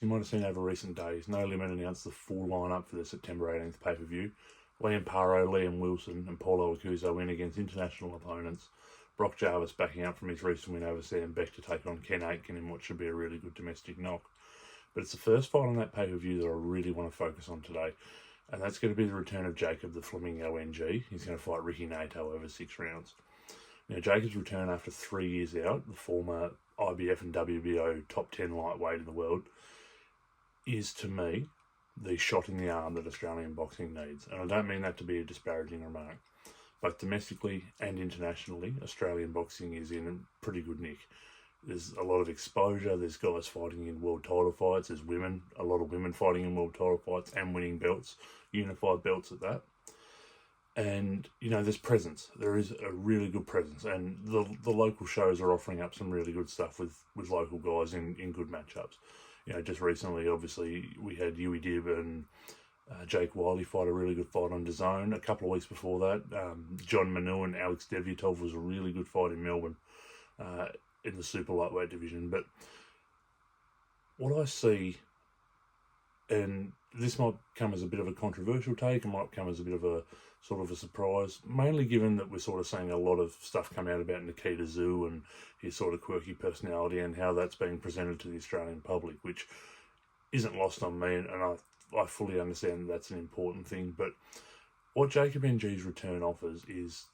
You might have seen over recent days, No Limit announced the full lineup for the September 18th pay-per-view. Liam Paro, Liam Wilson and Paulo Acuso in against international opponents. Brock Jarvis backing up from his recent win over Sam Beck to take on Ken Aitken in what should be a really good domestic knock. But it's the first fight on that pay-per-view that I really want to focus on today. And that's going to be the return of Jacob the Flamingo NG. He's going to fight Rikki Naito over 6 rounds. Now, Jacob's return after 3 years out, the former IBF and WBO top 10 lightweight in the world, is to me the shot in the arm that Australian boxing needs. And I don't mean that to be a disparaging remark. Both domestically and internationally, Australian boxing is in pretty good nick. There's a lot of exposure. There's guys fighting in world title fights. There's women, a lot of women fighting in world title fights and winning belts, unified belts at that. And, you know, there's presence. There is a really good presence. And the local shows are offering up some really good stuff with local guys in good matchups. You know, just recently, obviously, we had Huey Dibb and Jake Wiley fight a really good fight on DAZN. A couple of weeks before that, John Manu and Alex Devyatov was a really good fight in Melbourne in the super lightweight division. But what I see, and this might come as a bit of a controversial take, it might come as a bit of a sort of a surprise, mainly given that we're sort of seeing a lot of stuff come out about Nikita Zoo and his sort of quirky personality and how that's being presented to the Australian public, which isn't lost on me, and I fully understand that that's an important thing. But what Jacob NG's return offers is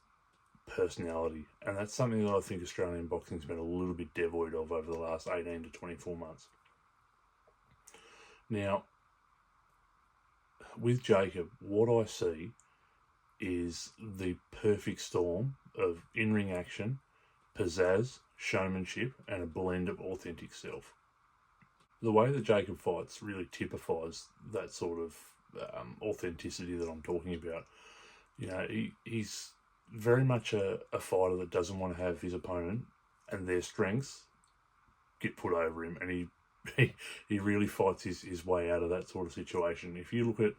personality, and that's something that I think Australian boxing's been a little bit devoid of over the last 18 to 24 months. Now, with Jacob, what I see is the perfect storm of in-ring action, pizzazz, showmanship, and a blend of authentic self. The way that Jacob fights really typifies that sort of authenticity that I'm talking about. You know, he's very much a fighter that doesn't want to have his opponent and their strengths get put over him, and he really fights his way out of that sort of situation. If you look at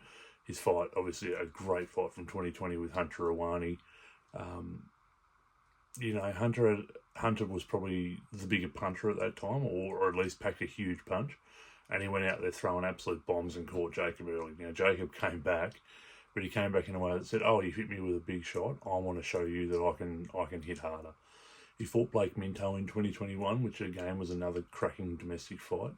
his fight, obviously a great fight from 2020 with Hunter Awani. You know, Hunter was probably the bigger puncher at that time, or at least packed a huge punch, and he went out there throwing absolute bombs and caught Jacob early. Now, Jacob came back, but he came back in a way that said, "Oh, you hit me with a big shot. I want to show you that I can hit harder." He fought Blake Minto in 2021, which again was another cracking domestic fight.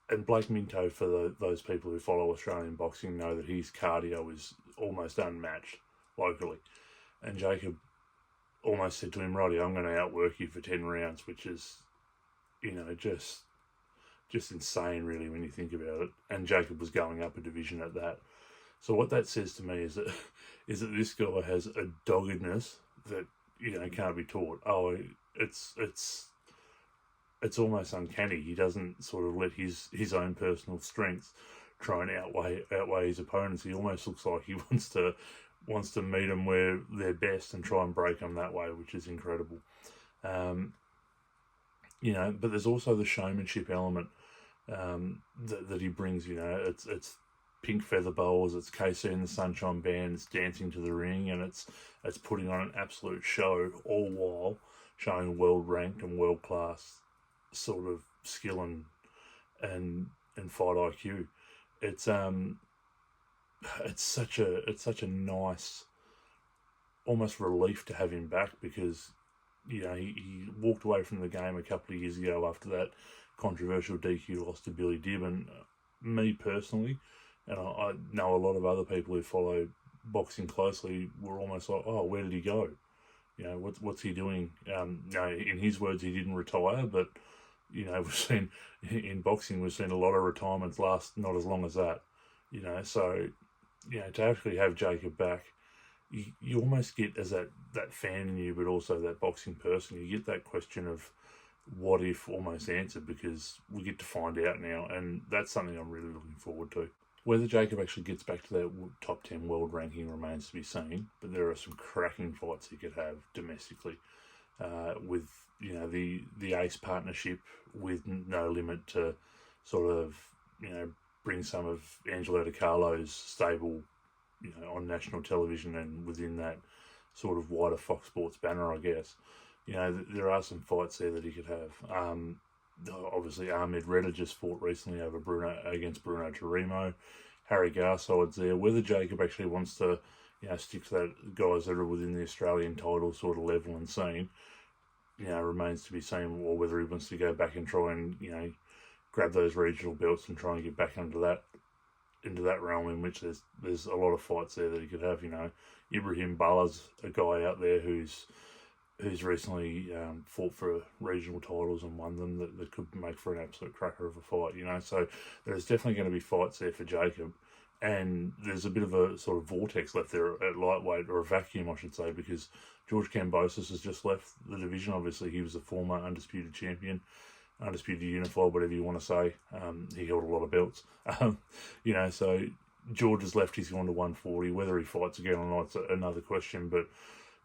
And Blake Minto, for those people who follow Australian boxing, know that his cardio is almost unmatched locally. And Jacob almost said to him, "Roddy, I'm going to outwork you for 10 rounds," which is, you know, just insane, really, when you think about it. And Jacob was going up a division at that. So what that says to me is that this guy has a doggedness that, you know, can't be taught. Oh, it's almost uncanny. He doesn't sort of let his own personal strengths try and outweigh his opponents. He almost looks like he wants to meet them where they're best and try and break them that way, which is incredible. You know, but there's also the showmanship element that he brings. You know, it's pink feather boas, it's KC and the Sunshine Band, it's dancing to the ring, and it's putting on an absolute show, all while showing world ranked and world class sort of skill and fight IQ. It's such a nice, almost relief to have him back, because, you know, he walked away from the game a couple of years ago after that controversial DQ loss to Billy Dibb, and me personally, and I know a lot of other people who follow boxing closely, were almost like, "Oh, where did he go? You know, what's he doing?" No, in his words, he didn't retire, but, you know, we've seen in boxing, we've seen a lot of retirements last not as long as that. You know, so, you know, to actually have Jacob back, you almost get, as that fan in you, but also that boxing person, you get that question of what if almost answered, because we get to find out now, and that's something I'm really looking forward to. Whether Jacob actually gets back to that top 10 world ranking remains to be seen, but there are some cracking fights he could have domestically, with, you know, the Ace partnership with No Limit to sort of, you know, bring some of Angelo DiCarlo's stable, you know, on national television and within that sort of wider Fox Sports banner, I guess. You know, there are some fights there that he could have. obviously Ahmed Redder just fought recently over against Bruno Tarimo. Harry Garside's there. Whether Jacob actually wants to, stick to that guys that are within the Australian title sort of level and scene, remains to be seen. Or whether he wants to go back and try and, grab those regional belts and try and get back into that realm in which there's a lot of fights there that he could have. Ibrahim Bala's a guy out there who's recently fought for regional titles and won them that could make for an absolute cracker of a fight, So there's definitely going to be fights there for Jacob. And there's a bit of a sort of vortex left there at lightweight, or a vacuum, I should say, because George Kambosos has just left the division. Obviously, he was a former undisputed champion, undisputed unified, whatever you want to say. He held a lot of belts. So George has left. He's gone to 140. Whether he fights again or not, it's another question. But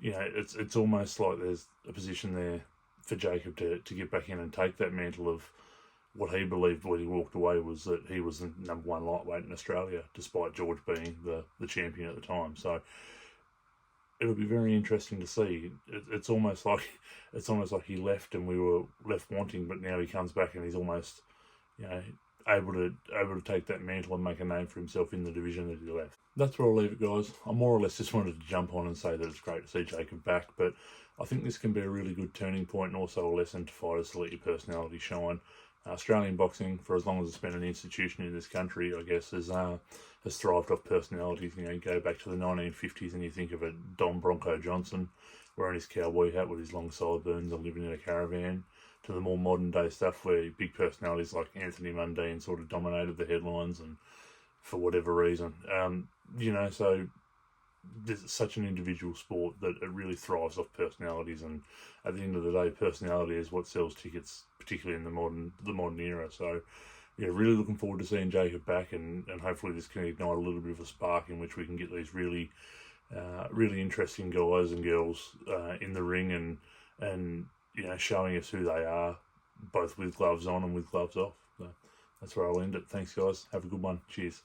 it's almost like there's a position there for Jacob to get back in and take that mantle of what he believed when he walked away was that he was the number one lightweight in Australia, despite George being the champion at the time. So it'll be very interesting to see. It's almost like he left and we were left wanting, but now he comes back and he's almost able to take that mantle and make a name for himself in the division that he left. That's where I'll leave it, guys. I more or less just wanted to jump on and say that it's great to see Jacob back, but I think this can be a really good turning point and also a lesson to fighters to let your personality shine. Australian boxing, for as long as it's been an institution in this country, I guess, has thrived off personalities. Go back to the 1950s and you think of a Don Bronco Johnson wearing his cowboy hat with his long sideburns and living in a caravan, to the more modern day stuff where big personalities like Anthony Mundine sort of dominated the headlines, and for whatever reason. So there's such an individual sport that it really thrives off personalities, and at the end of the day, personality is what sells tickets, particularly in the modern era. So really looking forward to seeing Jacob back, and hopefully this can ignite a little bit of a spark in which we can get these really interesting guys and girls in the ring and showing us who they are, both with gloves on and with gloves off. So that's where I'll end it. Thanks, guys. Have a good one. Cheers.